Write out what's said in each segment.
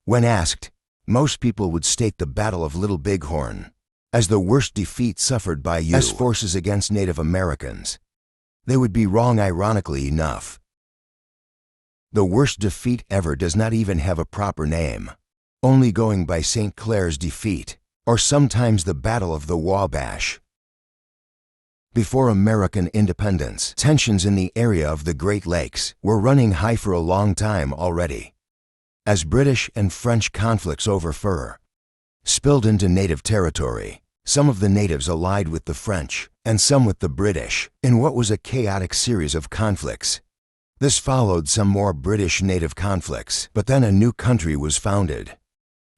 When asked, most people would state the Battle of Little Bighorn as the worst defeat suffered by U.S. forces against Native Americans. They would be wrong, ironically enough. The worst defeat ever does not even have a proper name, only going by St. Clair's defeat, or sometimes the Battle of the Wabash. Before American independence, tensions in the area of the Great Lakes were running high for a long time already, as British and French conflicts over fur spilled into native territory. Some of the natives allied with the French, and some with the British, in what was a chaotic series of conflicts. This followed some more British native conflicts, but then a new country was founded,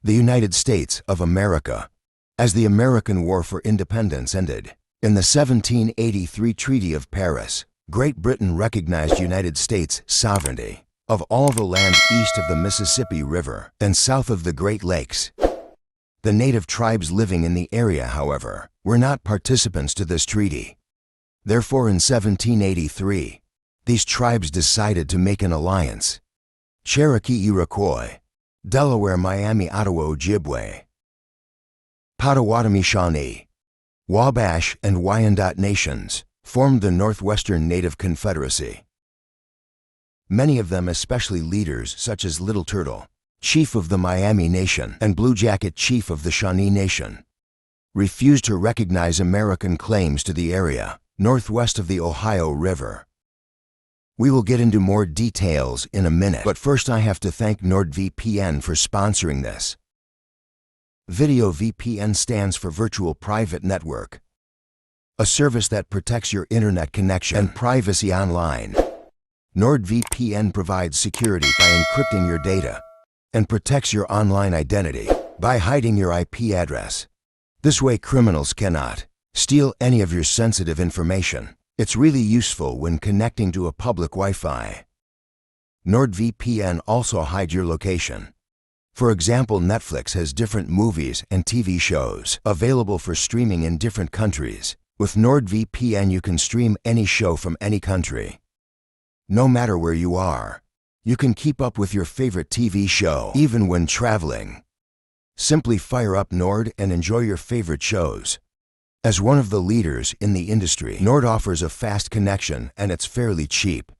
the United States of America, as the American War for Independence ended. In the 1783 Treaty of Paris, Great Britain recognized United States sovereignty of all the land east of the Mississippi River and south of the Great Lakes. The native tribes living in the area, however, were not participants to this treaty. Therefore, in 1783, these tribes decided to make an alliance: Cherokee, Iroquois; Delaware, Miami, Ottawa, Ojibwe; Potawatomi, Shawnee; Wabash, and Wyandot nations formed the Northwestern Native Confederacy. Many of them, especially leaders such as Little Turtle, chief of the Miami Nation, and Blue Jacket, chief of the Shawnee Nation, refused to recognize American claims to the area northwest of the Ohio River. We will get into more details in a minute, but first I have to thank NordVPN for sponsoring this video. VPN stands for Virtual Private Network, a service that protects your internet connection and privacy online. NordVPN provides security by encrypting your data and protects your online identity by hiding your IP address. This way criminals cannot steal any of your sensitive information. It's really useful when connecting to a public Wi-Fi. NordVPN also hides your location. For example, Netflix has different movies and TV shows available for streaming in different countries. With NordVPN you can stream any show from any country. No matter where you are, you can keep up with your favorite TV show even when traveling. Simply fire up Nord and enjoy your favorite shows. As one of the leaders in the industry, Nord offers a fast connection and it's fairly cheap.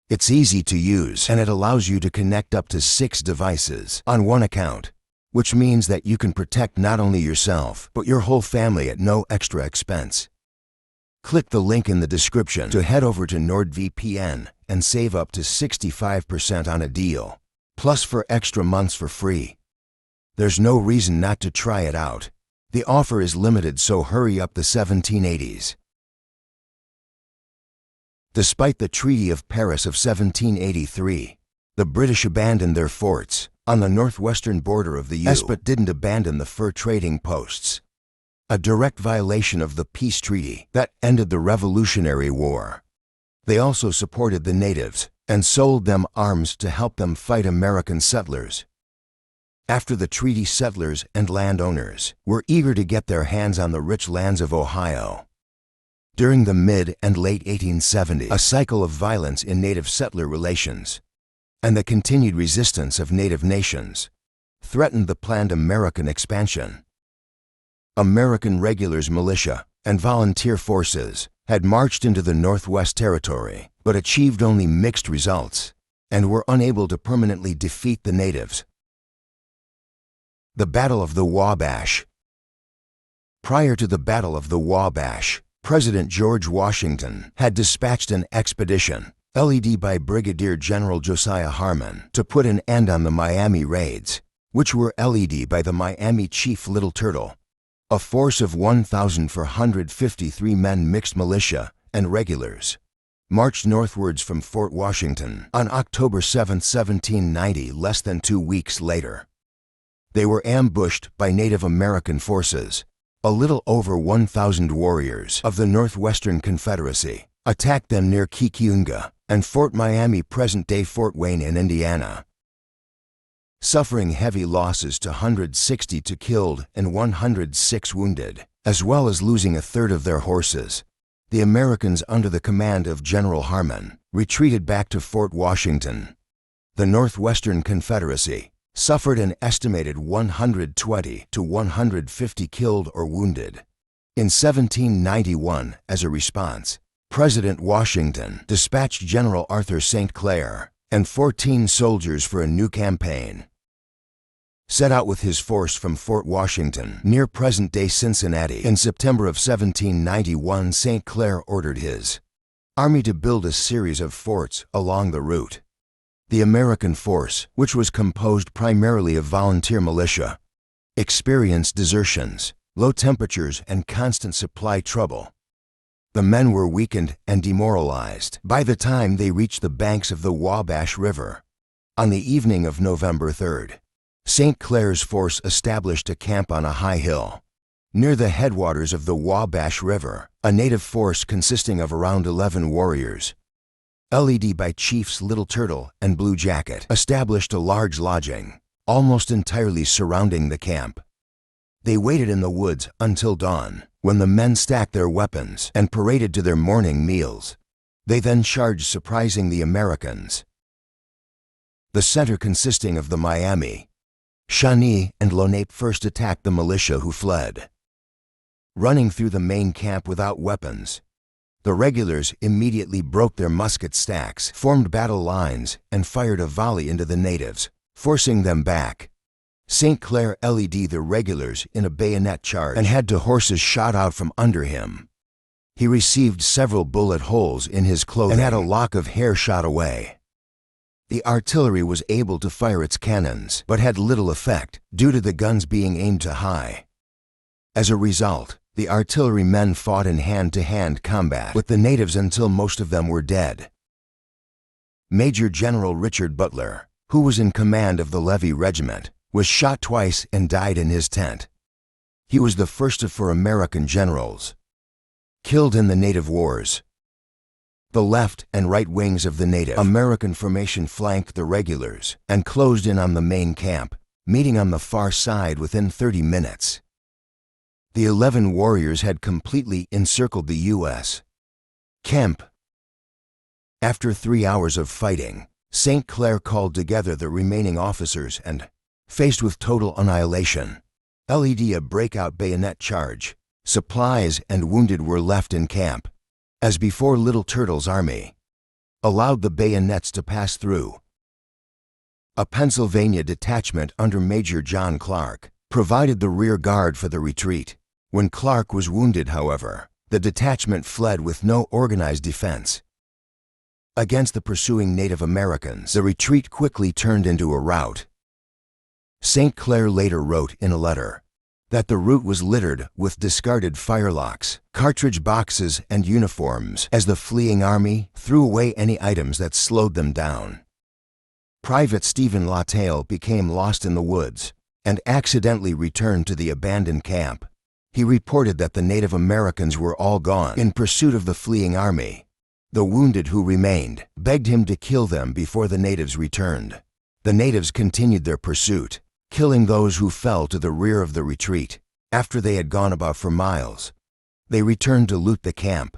It's easy to use and it allows you to connect up to 6 devices on one account, which means that you can protect not only yourself but your whole family at no extra expense. Click the link in the description to head over to NordVPN and save up to 65% on a deal, plus for extra months for free. There's no reason not to try it out. The offer is limited, so hurry up. The 1780s. Despite the Treaty of Paris of 1783, the British abandoned their forts on the northwestern border of the U.S. but didn't abandon the fur trading posts, a direct violation of the peace treaty that ended the Revolutionary War. They also supported the natives and sold them arms to help them fight American settlers. After the treaty, settlers and landowners were eager to get their hands on the rich lands of Ohio. During the mid and late 1870s, a cycle of violence in native-settler relations and the continued resistance of native nations threatened the planned American expansion. American regulars, militia, and volunteer forces had marched into the Northwest Territory, but achieved only mixed results and were unable to permanently defeat the natives. The Battle of the Wabash. Prior to the Battle of the Wabash, President George Washington had dispatched an expedition, led by Brigadier General Josiah Harmar, to put an end on the Miami raids, which were led by the Miami chief Little Turtle. A force of 1,453 men, mixed militia and regulars, marched northwards from Fort Washington on October 7, 1790, less than 2 weeks later. They were ambushed by Native American forces. A little over 1,000 warriors of the Northwestern Confederacy attacked them near Kikiunga and Fort Miami, present-day Fort Wayne in Indiana. Suffering heavy losses to 162 killed and 106 wounded, as well as losing a third of their horses, the Americans under the command of General Harmar retreated back to Fort Washington. The Northwestern Confederacy suffered an estimated 120 to 150 killed or wounded. In 1791, as a response, President Washington dispatched General Arthur St. Clair and 14 soldiers for a new campaign. Set out with his force from Fort Washington, near present-day Cincinnati, in September of 1791, St. Clair ordered his army to build a series of forts along the route. The American force, which was composed primarily of volunteer militia, experienced desertions, low temperatures, and constant supply trouble. The men were weakened and demoralized by the time they reached the banks of the Wabash River. On the evening of November 3rd, St. Clair's force established a camp on a high hill, near the headwaters of the Wabash River. A native force consisting of around 11 warriors, led by Chiefs Little Turtle and Blue Jacket, established a large lodging, almost entirely surrounding the camp. They waited in the woods until dawn, when the men stacked their weapons and paraded to their morning meals. They then charged, surprising the Americans. The center, consisting of the Miami, Shawnee, and Lenape, first attacked the militia, who fled. Running through the main camp without weapons, the regulars immediately broke their musket stacks, formed battle lines, and fired a volley into the natives, forcing them back. St. Clair led the regulars in a bayonet charge and had horses shot out from under him. He received several bullet holes in his clothing and had a lock of hair shot away. The artillery was able to fire its cannons, but had little effect due to the guns being aimed too high. As a result, the artillerymen fought in hand-to-hand combat with the natives until most of them were dead. Major General Richard Butler, who was in command of the Levy Regiment, was shot twice and died in his tent. He was the first of 4 American generals killed in the native wars. The left and right wings of the Native American formation flanked the regulars and closed in on the main camp, meeting on the far side within 30 minutes. The 11 warriors had completely encircled the U.S. camp. After 3 hours of fighting, St. Clair called together the remaining officers and, faced with total annihilation, led a breakout bayonet charge. Supplies and wounded were left in camp. As before, Little Turtle's army allowed the bayonets to pass through. A Pennsylvania detachment under Major John Clark provided the rear guard for the retreat. When Clark was wounded, however, the detachment fled with no organized defense. Against the pursuing Native Americans, the retreat quickly turned into a rout. St. Clair later wrote in a letter that the route was littered with discarded firelocks, cartridge boxes, and uniforms, as the fleeing army threw away any items that slowed them down. Private Stephen Lattale became lost in the woods and accidentally returned to the abandoned camp. He reported that the Native Americans were all gone in pursuit of the fleeing army. The wounded who remained begged him to kill them before the natives returned. The natives continued their pursuit, killing those who fell to the rear of the retreat. After they had gone about 4 miles, they returned to loot the camp.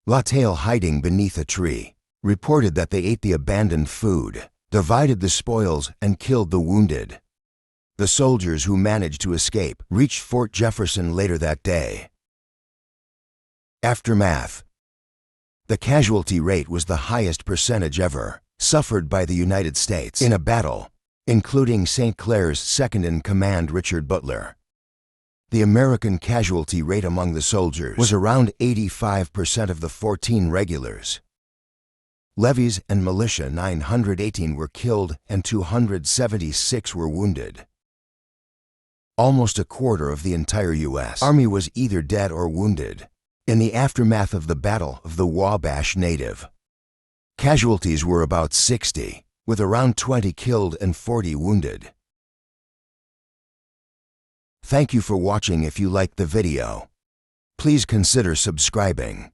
Lattale, hiding beneath a tree, reported that they ate the abandoned food, divided the spoils, and killed the wounded. The soldiers who managed to escape reached Fort Jefferson later that day. Aftermath. The casualty rate was the highest percentage ever suffered by the United States in a battle, including St. Clair's second-in-command Richard Butler. The American casualty rate among the soldiers was around 85% of the 14 regulars. Levies and militia 918 were killed and 276 were wounded. Almost a quarter of the entire U.S. Army was either dead or wounded in the aftermath of the Battle of the Wabash Native. Casualties were about 60. With around 20 killed and 40 wounded. Thank you for watching. If you liked the video, please consider subscribing.